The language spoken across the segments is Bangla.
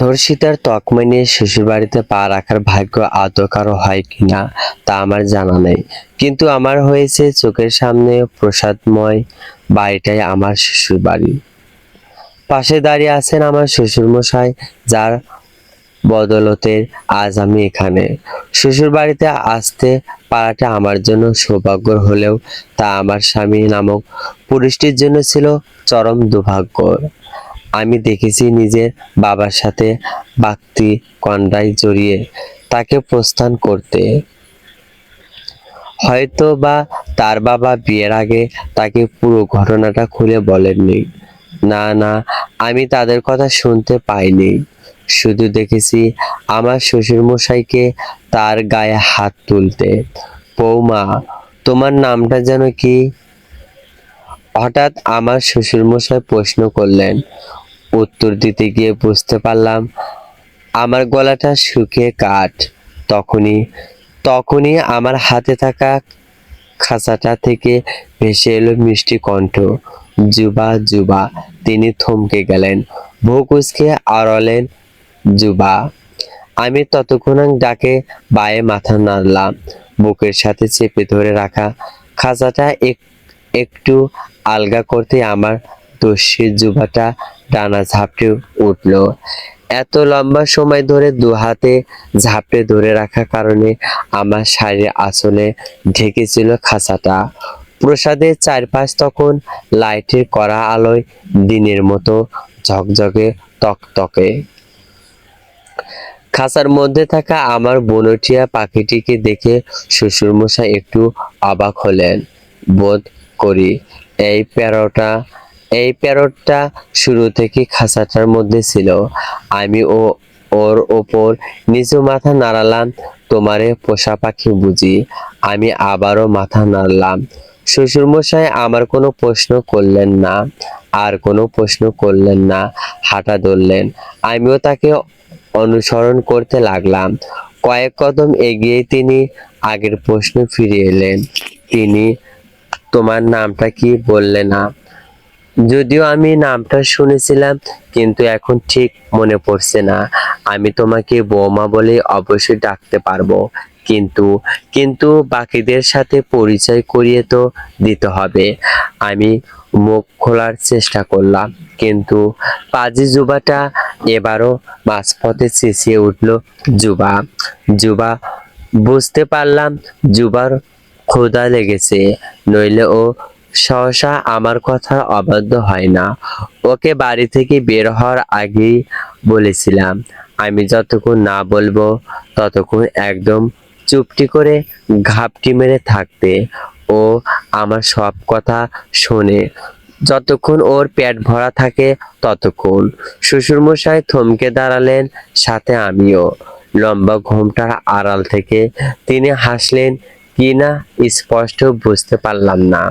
ধর্ষিতার তকমা নিয়ে শ্বশুরবাড়িতে পা রাখার ভাগ্য আদৌ কারো হয় কিনা তা আমার জানা নেই, কিন্তু আমার হয়েছে। চোখের সামনে প্রসাদময় বাড়িটাই আমার শ্বশুরবাড়ি। পাশে দাঁড়িয়ে আছেন আমার শ্বশুরমশাই, যার বদলতে আজ আমি এখানে। শ্বশুরবাড়িতে আসতে পারাটা আমার জন্য সৌভাগ্য হলেও তা আমার স্বামী নামক পুরুষটির জন্য ছিল চরম দুর্ভাগ্য। আমি দেখেছি নিজের বাবার সাথে বাগতি কন্যায় জড়িয়ে তাকে প্রস্থান করতে। হয়তো বা তার বাবা বিয়ের আগে তাকে পুরো ঘটনাটা খুলে বলেননি। না না, আমি তাদের কথা শুনতে পাইনি। শুধু দেখেছি আমার শ্বশুরমশাইকে তার গায়ে হাত তুলতে। বৌমা, তোমার নামটা যেন কি? হঠাৎ আমার শ্বশুরমশাই প্রশ্ন করলেন। উত্তর দিতে গিয়ে বুঝতে পারলাম আমার গলাটা শুকিয়ে কাঠ। তখনই তখনই আমার হাতে থাকা খাঁচাটা থেকে ভেসে এলো মিষ্টি কণ্ঠ, জুবা জুবা। তিনি থমকে গেলেন, বুক কুঁচকে আড়ালেন, জুবা। আমি ততক্ষণ ডাকে বায়ে মাথা নাড়লাম। বুকের সাথে চেপে ধরে রাখা খাঁচাটা একটু আলগা করতে আমার দস্যি জুবাটা ডানা ঝাপটে উঠল। এত লম্বা সময় ধরে দু হাতে ঝাপটে ধরে রাখার কারণে আমার শাড়ির আঁচলে ঢেকেছিল খাঁচাটা। প্রসাদের চারপাশ তখন লাইটের কড়া আলোয় দিনের মতো ঝকঝকে তকতকে। খাঁচার মধ্যে থাকা আমার বনটিয়া পাখিটিকে দেখে শ্বশুরমশাই একটু অবাক হলেন। বোধ করি এই প্যারটটা শুরু থেকে খাঁচাটার মধ্যে ছিল। আমি ওর ওপর নিচু মাথা নাড়ালাম। তোমারে পোষা পাখি বুঝি? আমি আবারও মাথা নাড়লাম। শ্বশুরমশাই আমার কোনো প্রশ্ন করলেন না, আর কোনো প্রশ্ন করলেন না। হাঁটা ধরলেন। আমিও তাকে অনুসরণ করতে লাগলাম। কয়েক কদম এগিয়ে তিনি আগের প্রশ্ন ফিরে এলেন। তিনি, তোমার নামটা কি বললে না? যদিও আমি নামটা শুনেছিলাম, কিন্তু এখন ঠিক মনে পড়ছে না। আমি তোমাকে বৌমা বলে অবশ্যই ডাকতে পারবো, কিন্তু কিন্তু বাকিদের সাথে পরিচয় করিয়ে তো দিতে হবে। আমি মুখ খোলার চেষ্টা করলাম, কিন্তু পাজি জুবাটা এবারও মাঝপথে চেঁচিয়ে উঠল, জুবা জুবা। বুঝতে পারলাম জুবার ক্ষুধা লেগেছে, নইলে ও সহসা আমার কথা অবাধ্য হয় না। ওকে বাড়ি থেকে বের হওয়ার আগেই বলেছিলাম আমি যতক্ষণ না বলবো ততক্ষণ একদম চুপটি করে ঘাপটি মেরে থাকতে। ও আমার সব কথা শোনে যতক্ষণ ওর পেট ভরা থাকে ততক্ষণ। শ্বশুরমশাই থমকে দাঁড়ালেন, সাথে আমিও। লম্বা ঘোমটার আড়াল থেকে তিনি হাসলেন কি না স্পষ্ট বুঝতে পারলাম না,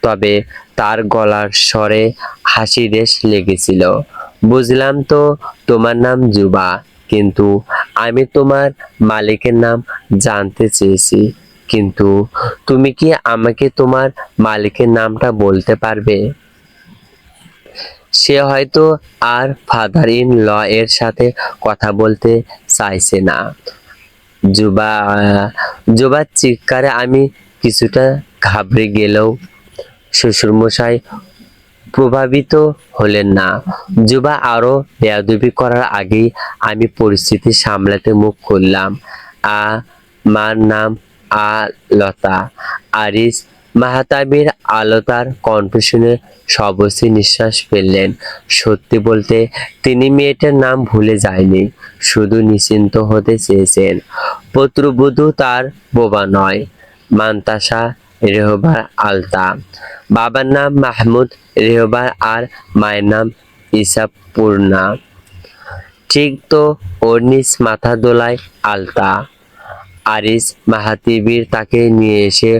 তবে তার গলার স্বরে হাসি রেশ লেগেছিল। বুঝলাম তো তোমার নাম জুবা, কিন্তু আমি তোমার মালিকের নাম জানতে চেয়েছি। কিন্তু তুমি কি আমাকে তোমার মালিকের নামটা বলতে পারবে? সে হয়তো আর ফাদার ইন ল এর সাথে কথা বলতে চাইছে না। জুবা জুবার চিৎকারে আমি কিছুটা ঘাবড়ে গেলেও শ্বশুরমশাই প্রভাবিত হলেন না। জুবা আরো বেয়াদবি করার আগেই আমি পরিস্থিতি সামলাতে মুখ খুললাম। মার নাম আলতা। আরিস মাহতাবের আলতার কণ্ঠ শুনে সবসি নিঃশ্বাস ফেললেন। সত্যি বলতে তিনি মেয়েটার নাম ভুলে যায়নি, শুধু নিশ্চিন্ত হতে চেয়েছেন। পুত্রবধূ তার বোবা নয়। মান্তাসা রেহবার আলতা। বাবার নাম মাহমুদ রেহবার আর মায়ের নাম ইসাপূর্ণা। ঠিক তো, ওর নিজ মাথা দোলায় আলতা। আরিস মাহাতিবির তাকে নিয়ে এসে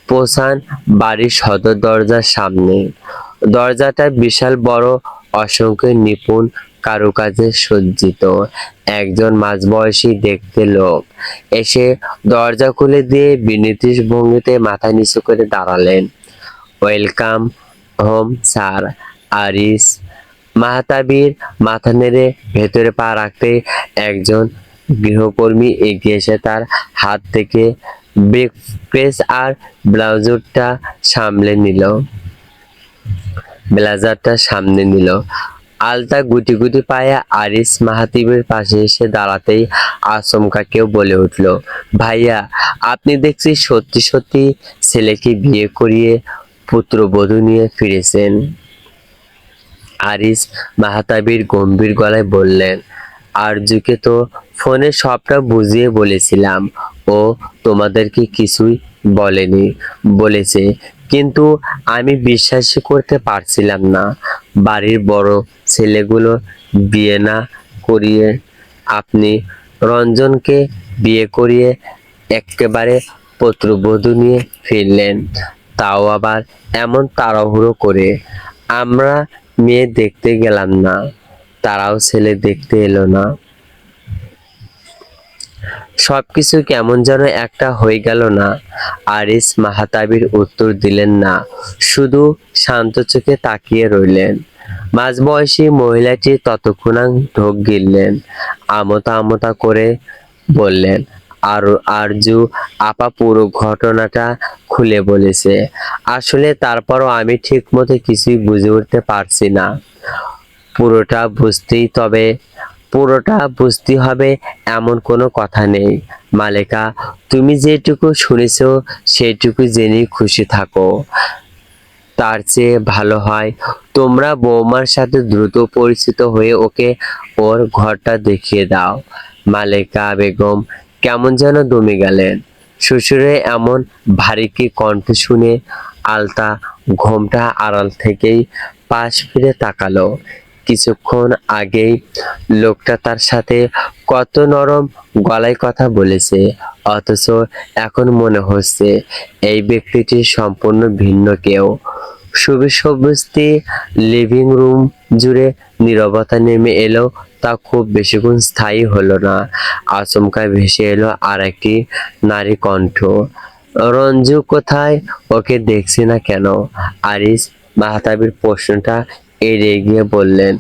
পৌঁছান বাড়ির সদর দরজার সামনে। দরজাটা বিশাল বড়, অসংখ্য নিপুণ কারুকাজে সজ্জিত। একজন মাঝবয়সী দেখতে লোক এসে দরজা খুলে দিয়ে বিনীত ভঙ্গিতে মাথা নিচু করে দাঁড়ালেন। Welcome home sir. আরিস মাহতাবীর মাথা নেড়ে ভেতরে পা রাখতে একজন গৃহকর্মী এগিয়ে এসে তার হাত থেকে ব্রেকপ্রেস আর ব্লাউজারটা সামনে নিল। আলতা গুটি গুটি পায়ে আরিস মাহাতিবের পাশে এসে দাঁড়াতেই আচমকা কেউ বলে উঠল, ভাইয়া, আপনি দেখছি সত্যি সত্যি ছেলেকে বিয়ে করিয়ে পুত্রবধূ নিয়ে ফিরেছেন। আরিস মাহতাবীর গম্ভীর গলায় বললেন, আরজুকে তো ফোনে সবটা বুঝিয়ে বলেছিলাম, ও তোমাদেরকে কিছুই বলেনি। বলেছে, কিন্তু আমি বিশ্বাসই করতে পারছিলাম না। বাড়ির বড় ছেলেগুলো বিয়ে না করিয়ে আপনি রঞ্জনকে বিয়ে করিয়ে একেবারে পুত্রবধূ নিয়ে ফিরলেন, তাও আবার এমন তাড়াহুড়ো করে। আমরা মেয়ে দেখতে গেলাম না, তারাও ছেলে দেখতে এলো না। সবকিছু কেমন যেন একটা হয়ে গেল না। আরিস মাহতাবীর উত্তর দিলেন না, শুধু শান্ত চোখে তাকিয়ে রইলেন। মাঝবয়সী মহিলাটি ততক্ষণ ঢোক গিললেন, আমতা আমতা করে বললেন, আর আরজু আপা পুরো ঘটনাটা খুলে বলেছে। আসলে তারপরও আমি ঠিক মতো কিছুই বুঝে উঠতে পারছি না। পুরোটা বুঝতেই তবে পুরোটা বুঝতে হবে এমন কোনো কথা নেই। মালেকা, তুমি যেটুকু শুনেছো সেইটুকু জেনেই খুশি থাকো। তার চেয়ে ভালো হয় তোমরা বৌমার সাথে দ্রুত পরিচিত হয়ে ওকে ওর ঘরটা দেখিয়ে দাও। মালেকা বেগম কেমন যেন দমে গেলেন। শ্বশুরের এমন ভারী কণ্ঠ শুনে আলতা ঘোমটা আড়াল থেকেই পাশ ফিরে তাকালো। কিছুক্ষণ আগেই লোকটা তার সাথে কত নরম গলায় কথা বলেছে, অথচ এখন মনে হচ্ছে এই ব্যক্তিটি সম্পূর্ণ ভিন্ন কেউ। সুবিসবস্তি লিভিং রুম জুড়ে নীরবতা নেমে এলো, তা খুব বেশিক্ষণ স্থায়ী হলো না। আচমকা ভেসে এলো আর একটি নারী কণ্ঠ, রঞ্জু কোথায়? ওকে দেখছি না কেন? আরিস মাহতাবের প্রশ্নটা এড়িয়ে গিয়ে বললেন,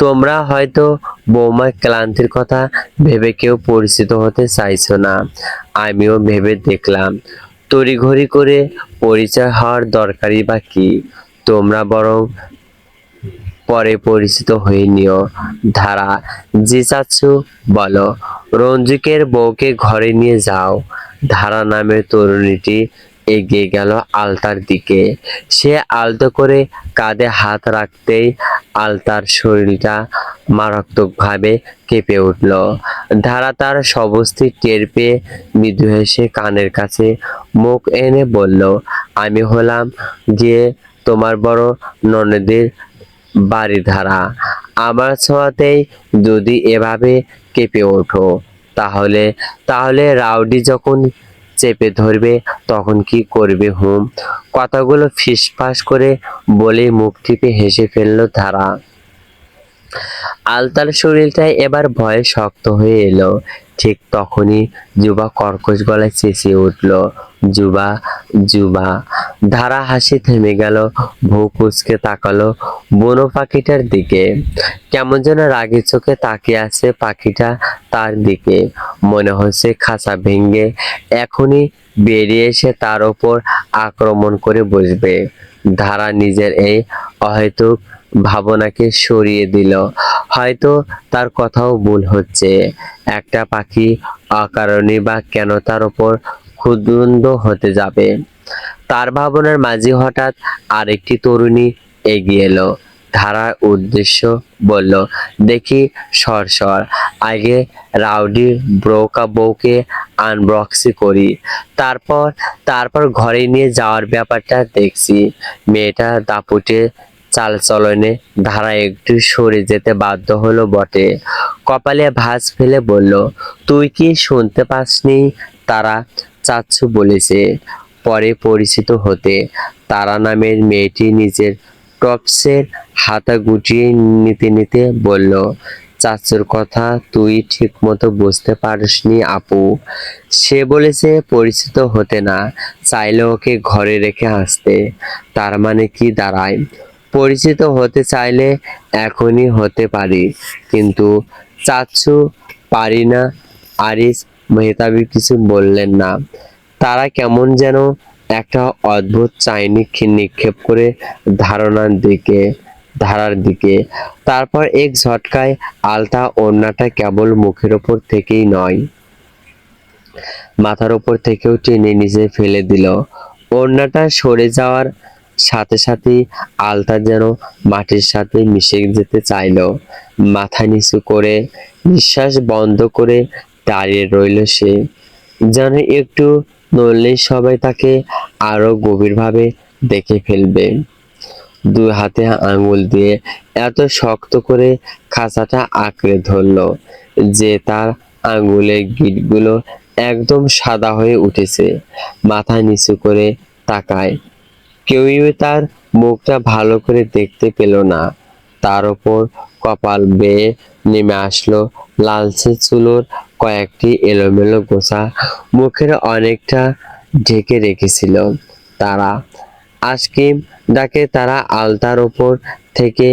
তোমরা হয়তো বৌমার ক্লান্তির কথা ভেবে কেউ পরিচিত হতে চাইছো না। আমিও ভেবে দেখলাম তড়িঘড়ি করে পরিচয় হওয়ার দরকারই বা কি। তোমরা বরং পরে পরিচিত হয়ে নিও। ধারা, জি চাচ্ছু, বলো। রঞ্জিকের বউকে ঘরে নিয়ে যাও। ধারা নামের তরুণীটি এগিয়ে গেল আলতার দিকে। সে আলতো করে কাঁধে হাত রাখতেই আলতার শরীরটা মারাত্মকভাবে কেঁপে উঠল। ধারা তার সমস্ত টের পেয়ে মৃদু হেসে কানের কাছে মুখ এনে বলল, আমি হলাম গিয়ে তোমার বড় ননদের বাড়ি ধারা। আমার ছোঁয়াতেই যদি এভাবে কেঁপে ওঠো, তাহলে তাহলে রাউডি যখন চেপে ধরবে তখন কি করবে? হুম। কথাগুলো ফিসফাস করে বলে মুখ টিপে হেসে ফেলল ধারা। আলতার শরীরটা এবার ভয়ে শক্ত হয়ে এলো। ঠিক তখনই যুবা কর্কশ গলায় চেঁচিয়ে উঠল, যুবা, যুবা। ধারা হাসি থেমে গেল, ভ্রু কুঁচকে তাকালো বুনো পাখিটার দিকে। কেমন যেন রাগী চোখে তাকিয়ে আছে পাখিটা তার দিকে। মনে হচ্ছে খাঁচা ভেঙে এখনই বেরিয়ে এসে তার ওপর আক্রমণ করে বসবে। ধারা নিজের এই অহেতুক ভাবনাকে সরিয়ে দিল। হয়তো তার কথাও ভুল হচ্ছে। একটা পাখি অকারণে বা কেন তার ওপর ক্ষুদ্র হতে যাবে? তার ভাবনার মাঝে হঠাৎ আরেকটি তরুণী এগিয়ে এলো। ধারার উদ্দেশ্য বলল, দেখি সর সর, আগে রাউডি ব্রোকা বউকে আনবক্সি করি, তারপর তারপর ঘরে নিয়ে যাওয়ার ব্যাপারটা দেখছি। মেয়েটা দাপুটে চালচলনে ধারা একটু সরে যেতে বাধ্য হলো বটে। কপালে ভাঁজ ফেলে বলল, তুই কি শুনতে পাসনি? তারা চাচ্ছু বলেছে পরে পরিচিত হতে। তারা নামের মেয়েটি নিজের টপসের হাতা গুটিয়ে নিতে নিতে বলল, চাচুর কথা তুই ঠিক মতো বুঝতে পারিসনি আপু। সে বলেছে পরিচিত হতে না, চাইলে ওকে ঘরে রেখে আসতে। তার মানে কি দাঁড়ায়? পরিচিত হতে চাইলে এখনই হতে পারি, কিন্তু চাচ্ছু পারি না। আরিস মেহতাবি কিছু বললেন না। তারা কেমন যেন একটা অদ্ভুত চাইনি নিক্ষেপ করে ধারার দিকে। তারপর এক ঝটকায় আলতা ওড়নাটা কেবল মুখের ওপর থেকেই নয়, মাথার ওপর থেকেও টেনে নিচে ফেলে দিল। ওড়নাটা সরে যাওয়ার সাথে সাথেই আলতা যেন মাটির সাথে মিশে যেতে চাইলো। মাথা নিচু করে নিঃশ্বাস বন্ধ করে দাঁড়িয়ে রইল সে, যেন একটু নড়লেই সবাই তাকে আরো গভীরভাবে দেখে ফেলবে। দুই হাতে আঙ্গুল দিয়ে এত শক্ত করে খাঁচাটা আঁকড়ে ধরলো যে তার আঙ্গুলের গিঁটগুলো একদম সাদা হয়ে উঠেছে। মাথা নিচু করে তাকায়, কেউই তার মুখটা ভালো করে দেখতে পেল না। তার ওপর কপাল বেয়ে নেমে আসলো লালচে চুলোর কয়েকটি এলোমেলো গোছা, মুখের অনেকটা ঢেকে রেখেছিল। তারা আজকিম ডাকে তারা আলতার ওপর থেকে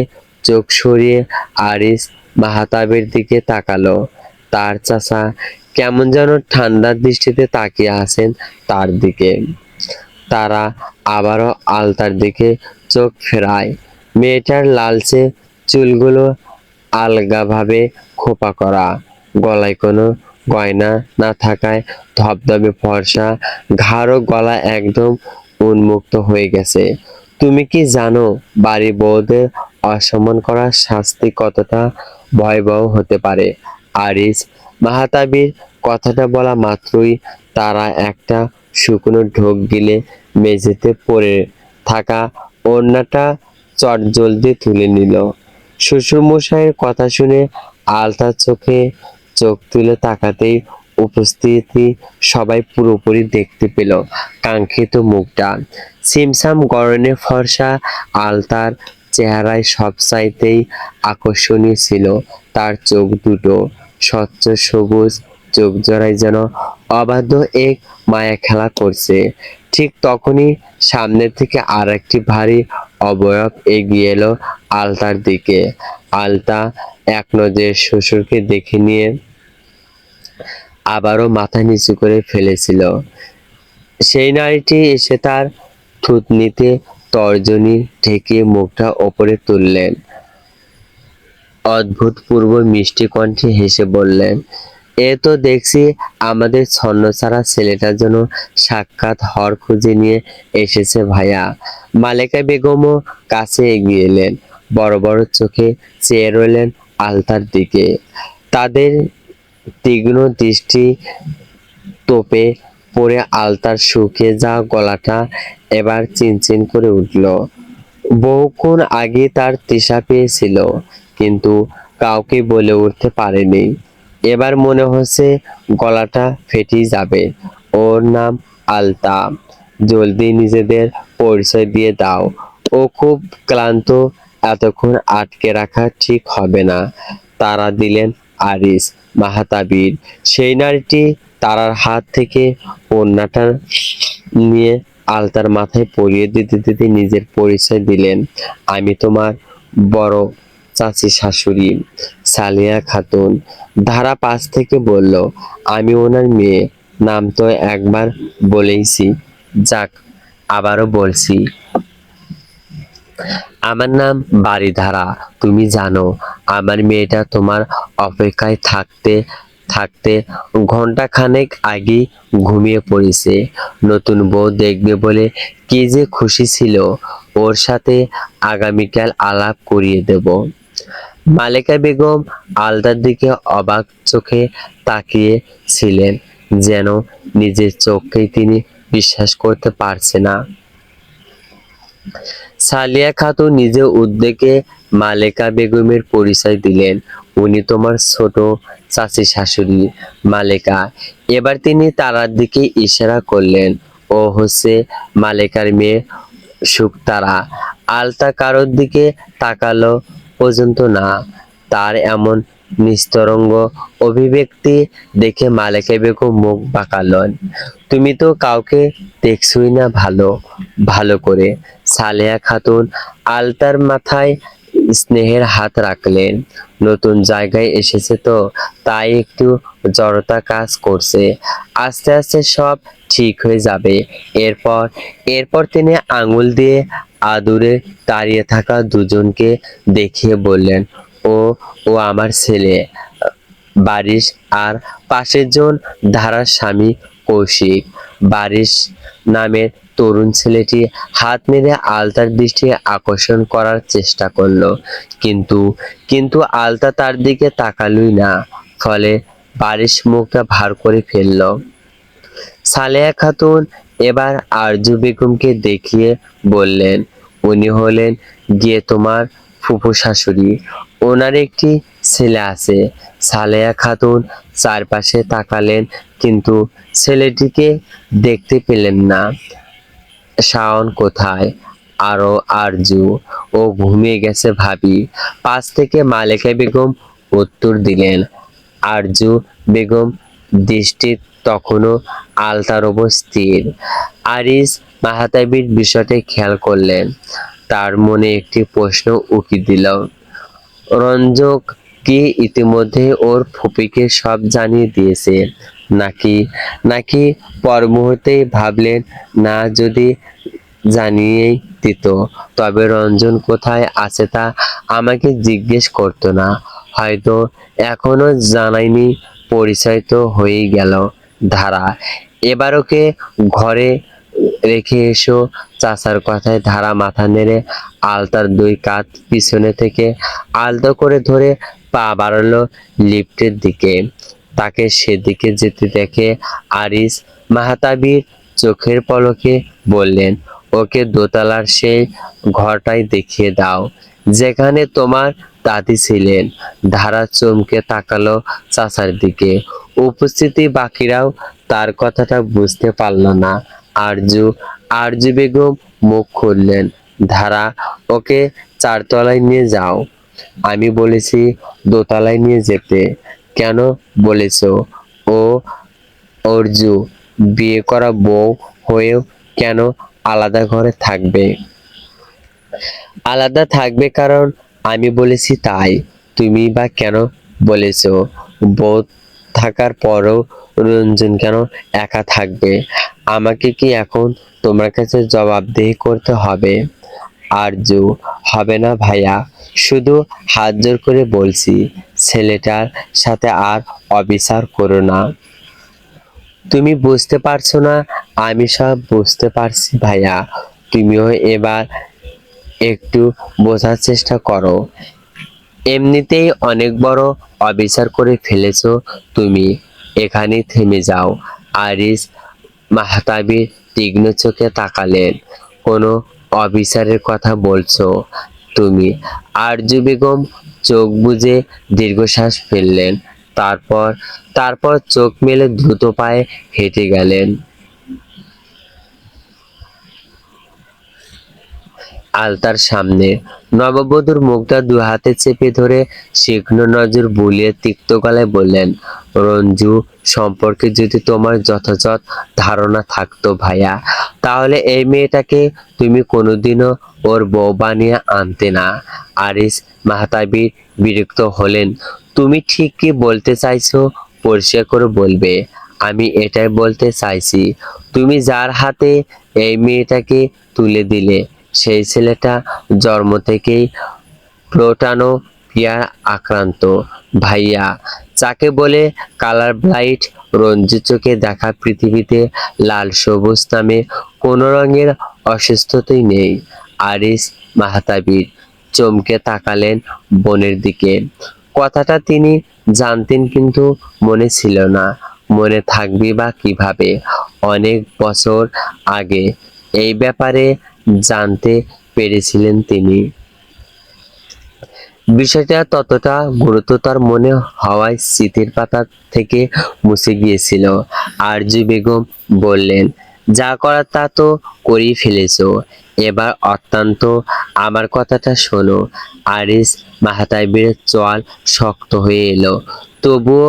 চোখ সরিয়ে আরিস মাহাতাবের দিকে তাকালো। তার চাচা কেমন যেন ঠান্ডা দৃষ্টিতে তাকিয়ে আছেন তার দিকে। তারা আবারও আলতার দিকে চোখ ফেরায়। মেয়েটার লালচে চুলগুলো আলগাভাবে খোপা করা, গলায় কোনো গয়না না থাকায় ধবধবে ফর্সা, ঘাড় গলা একদম উন্মুক্ত হয়ে গেছে। তুমি কি জানো বাড়ি বউদের অসম্মান করার শাস্তি কতটা ভয়াবহ হতে পারে? আরিস মাহাতাবির কথাটা বলা মাত্রই তারা একটা শুকনো ঢোক গিলে মেঝেতে পড়ে থাকা ওড়নাটা চটজলদি তুলে নিল। শ্বশুরমশাইয়ের কথা শুনে আলতা চোখে চোখ তুলে তাকাতেই উপস্থিতি সবাই পুরোপুরি দেখতে পেল কাঙ্ক্ষিত মুখটা। সিমসাম গড়নে ফর্সা আলতার চেহারায় সবচাইতেই আকর্ষণীয় ছিল তার চোখ দুটো। স্বচ্ছ সবুজ চোখ জোড়ায় যেন অবাধ্য এক মায়া খেলা করছে। ঠিক তখনই সামনে থেকে আর একটি ভারী অবয়ব এগিয়ে এলো আলতার দিকে। আলতা এক নজরে শ্বশুরকে দেখে নিয়ে আবারও মাথা নিচু করে ফেলেছিল। সেই নারীটি এসে তার থুতনিতে তর্জনী ঠেকিয়ে মুখটা ওপরে তুললেন। অদ্ভুতপূর্ব মিষ্টি কণ্ঠে হেসে বললেন, এ তো দেখছি আমাদের ছন্নছাড়া ছেলেটার জন্য সাক্ষাৎ হর খুঁজে নিয়ে এসেছে ভাইয়া। মালেকা বেগমও কাছে এগিয়ে এলেন, বড় বড় চোখে চেয়ে রইলেন আলতার দিকে। তাদের তীক্ষ্ণ দৃষ্টি তোপে পড়ে আলতার শুকিয়ে যাওয়া গলাটা এবার চিনচিন করে উঠল। বহুক্ষণ আগে তার তৃষা পেয়েছিল, কিন্তু কাউকে বলে উঠতে পারেনি। এবার মনে হচ্ছে গলাটা ফেটে যাবে। ওর নাম আলতা, জলদি নিজেদের পরিচয় দিয়ে দাও। ও খুব ক্লান্ত, এতক্ষণ আটকে রাখা ঠিক হবে না। তারা দিলেন আরিস মাহাতাবির। সেই নারীটি তারার হাত থেকে ওড়নাটা নিয়ে আলতার মাথায় পরিয়ে দিতে দিতে নিজের পরিচয় দিলেন, আমি তোমার বড় চাচি শাশুড়ি সালিয়া খাতুন। ধারা 5 থেকে বলল, আমি ওনার মেয়ে। নাম তো একবার বলেইছি, যাক আবারও বলছি, আমার নাম বারিধারা। তুমি জানো আমার মেয়েটা তোমার অপেক্ষায় থাকতে থাকতে ঘন্টা খানেক আগে ঘুমিয়ে পড়েছে। নতুন বউ দেখবে বলে কি যে খুশি ছিল। ওর সাথে আগামীকাল আলাপ করিয়ে দেব। মালেকা বেগম আলতার দিকে অবাক চোখে তাকিয়ে ছিলেন, যেন নিজের চোখকেই তিনি বিশ্বাস করতে পারছে না। সালিয়া খাতুন নিজে উদ্যোগে মালেকা বেগমের পরিচয় দিলেন, উনি তোমার ছোট চাচি শাশুড়ি মালেকা। এবার তিনি তারার দিকে ইশারা করলেন, ও হচ্ছে মালেকার মেয়ে শুকতারা। আলতা কারোর দিকে তাকালো পর্যন্ত না। তার এমন নিস্তরঙ্গ অভিব্যক্তি দেখে মালেকা বেগম মুখ বাঁকালেন। তুমি তো কাউকে দেখছই না ভালো ভালো করে। সালেহা খাতুন আলতার মাথায় স্নেহের হাত রাখলেন। নতুন জায়গায় এসেছে তো, তাই একটু জড়তা কাজ করছে। আস্তে আস্তে সব ঠিক হয়ে যাবে। এরপর এরপর তিনি আঙুল দিয়ে আদুরে দাঁড়িয়ে থাকা দুজনকে দেখিয়ে বললেন, ও ও আমার ছেলে বারিশ, আর পাশের জন ধারার স্বামী কৌশিক। বারিশ নামের তরুণ ছেলেটি হাত নেড়ে আলতার দৃষ্টি আকর্ষণ করার চেষ্টা করলো, কিন্তু কিন্তু আলতা তার দিকে তাকালই না। ফলে বারিশ মুখটা ভার করে ফেলল। সালেহা খাতুন এবার আরজু বেগমকে দেখিয়ে বললেন, উনি হলেন গিয়ে তোমার ফুফু শাশুড়ি। ওনার একটি ছেলে আছে। সালেহা খাতুন চারপাশে তাকালেন, কিন্তু ছেলেটিকে দেখতে পেলেন না। শাওন কোথায়? আরো আরজু, ও ঘুমিয়ে গেছে ভাবি। পাশ থেকে মালেকা বেগম উত্তর দিলেন। আরজু বেগম দৃষ্টি তখনও আলতার ওপর স্থির। আরিস মাহাতাবির বিষয়টি খেয়াল করলেন। তার মনে একটি প্রশ্ন উকি দিল, রঞ্জক কি ইতিমধ্যে ওর ফুপিকে সব জানিয়ে দিয়েছে, নাকি নাকি পর মুহূর্তেই ভাবলেন, না যদি জানিয়েই দিত তবে রঞ্জন কোথায় আছে তা আমাকে জিজ্ঞেস করতো না, হয়তো এখনো জানায়নি। পরিচয় তো হয়েই গেল। ধারা, এবার ওকে ঘরে রেখে এসো। চাচার কথায় ধারা মাথা নেড়ে আলতার দুই কাঁধ পিছনে থেকে আলতো করে ধরে পা বাড়ালো লিফটের দিকে। তাকে সেদিকে যেতে দেখে আরিস মাহতাবীর চোখের পলকে বললেন, ওকে দোতলার সেই ঘরটাই দেখিয়ে দাও যেখানে তোমার দাদি ছিলেন। ধারা চমকে তাকালো চাচার দিকে। উপস্থিতি বাকিরাও তার কথাটা বুঝতে পারল না। আরজু আরজু বেগম মুখ খুললেন, ধারা, ওকে চারতলায় নিয়ে যাও। আমি বলেছি দোতলায় নিয়ে যেতে। কেন বলেছো? ও অর্জু বিয়ে করা বউ হয়েও কেন আলাদা ঘরে থাকবে? আলাদা থাকবে কারণ আমি বলেছি তাই। তুমি বা কেন বলেছো? বউ থাকার পরও রঞ্জন কেন একা থাকবে? আমাকে কি এখন তোমার কাছে জবাবদিহি করতে হবে? আরজু, হবে না ভাইয়া, শুধু হাত জোর করে বলছি, ছেলেটার সাথে আর অবিচার করো না। তুমি বুঝতে পারছো না? আমি সব বুঝতে পারছি ভাইয়া, তুমিও এবার একটু বোঝার চেষ্টা করো। এমনিতেই অনেক বড় অবিচার করে ফেলেছো তুমি, এখানেই থেমে যাও। আরিস মাহতাবী তীক্ষ্ণ চোখে তাকালেন, কোনো অবিচারের কথা বলছো তুমি? আরজু বেগম চোখ বুজে দীর্ঘশ্বাস ফেললেন। তারপর তারপর চোখ মেলে দ্রুত পায়ে হেঁটে গেলেন। আলতার সামনে নববধূর মুখটা দু হাতে চেপে ধরে তীক্ষ্ণ নজর বুলিয়ে তিক্ত গলায় বললেন, রঞ্জু সম্পর্কে যদি তোমার যথাযথ ধারণা থাকতো ভাইয়া, তাহলে এই মেয়েটাকে তুমি কোনোদিনও ওর বউ বানিয়ে আনতে না। আরিস মাহতাবী বিরক্ত হলেন। তুমি ঠিক কি বলতে চাইছো পরিষ্কার করে বলবে। আমি এটাই বলতে চাইছি, তুমি যার হাতে এই মেয়েটাকে তুলে দিলে সেই ছেলেটা জন্ম থেকেই প্রোটানো পিয়ার আক্রান্ত ভাইয়া, যাকে বলে কালার ব্লাইট। রঞ্জু চোখে দেখা পৃথিবীতে লাল সবুজ নামে কোনো রঙের অসুস্থতাই নেই। আরিস মাহতাবীর চমকে তাকালেন বোনের দিকে। কথাটা তিনি জানতেন কিন্তু মনে ছিল না। মনে থাকবে বা কিভাবে? অনেক বছর আগে এই ব্যাপারে জানতে পেরেছিলেন তিনি। বিষয়টা ততটা গুরুতর মনে হওয়ায় স্মৃতির পাতা থেকে মুছে গিয়েছিল। আরজু বেগম বললেন, যা করার তা তো করেই ফেলেছো, এবার অত্যন্ত আমার কথাটা শোনো। আরিস মাহতাবের চোয়াল শক্ত হয়ে এলো, তবুও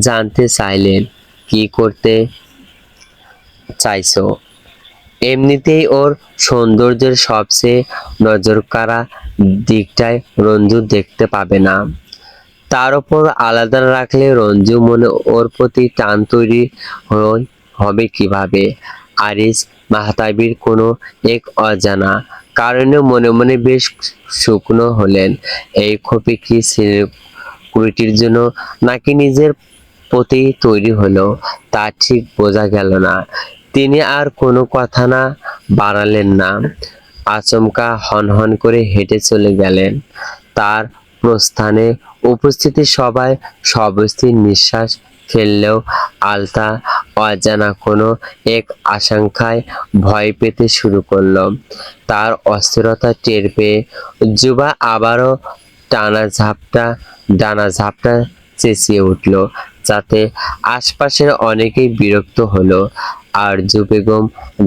জানতে চাইলেন, কি করতে চাইছো? এমনিতেই ওর সৌন্দর্যের সবচেয়ে নজরকাড়া দিকটাই রঞ্জু দেখতে পাবে না। তার উপর আলাদা রাখলে রঞ্জু মনে ওর প্রতি টান তৈরি হবে কিভাবে? আরিস মাহতাবির কোনো এক অজানা কারণে মনে মনে বেশ শুকনো হলেন। এই ক্ষোভে কি সিকিউরিটির জন্য নাকি নিজের প্রতি তৈরি হলো তা ঠিক বোঝা গেল না। তিনি আর কোনো কথা না বাড়ালেন না, আচমকা হনহন করে হেঁটে চলে গেলেন। তার প্রস্থানে উপস্থিতি সবাই সবস্থির নিঃশ্বাস ফেললেও আলতা অজানা কোনো এক আশঙ্কায় ভয় পেতে শুরু করলো। তার অস্থিরতা টের পেয়ে যুবা আবারও ডানা ঝাপটা চেঁচিয়ে উঠল, যাতে আশপাশের অনেকেই বিরক্ত হলো। আরজু বেগম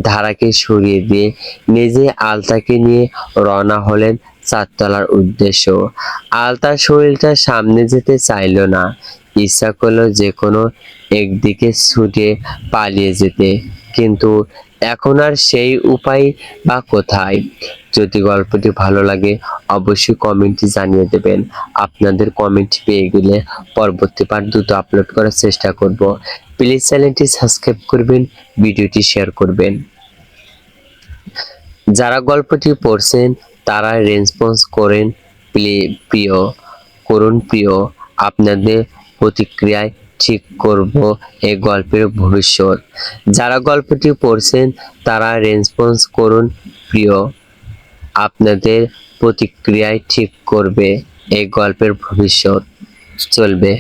ধারাকে সরিয়ে দিয়ে নিজে আলতাকে নিয়ে রওনা হলেন চারতলার উদ্দেশ্য। আলতার শরীরটা সামনে যেতে চাইল না, ইচ্ছা করলো যে কোনো একদিকে ছুটে পালিয়ে যেতে, কিন্তু এখন আর সেই উপায় বা কোথায়? যদি গল্পটি ভালো লাগে অবশ্যই কমেন্টে জানিয়ে দেবেন। আপনাদের কমেন্ট পেয়ে গেলে পরবর্তী পার্ট দ্রুত আপলোড করার চেষ্টা করব। প্লিজ চ্যানেলটি সাবস্ক্রাইব করবেন, ভিডিওটি শেয়ার করবেন। যারা গল্পটি পড়ছেন তারা রেসপন্স করেন প্রিয় প্রিয়। আপনাদের প্রতিক্রিয়ায় ঠিক করব এই গল্পের ভবিষ্যৎ। যারা গল্পটি পড়ছেন তারা রেসপন্স করুন প্রিয়। আপনাদের প্রতিক্রিয়ায় ঠিক করবে এই গল্পের ভবিষ্যৎ। চলবে।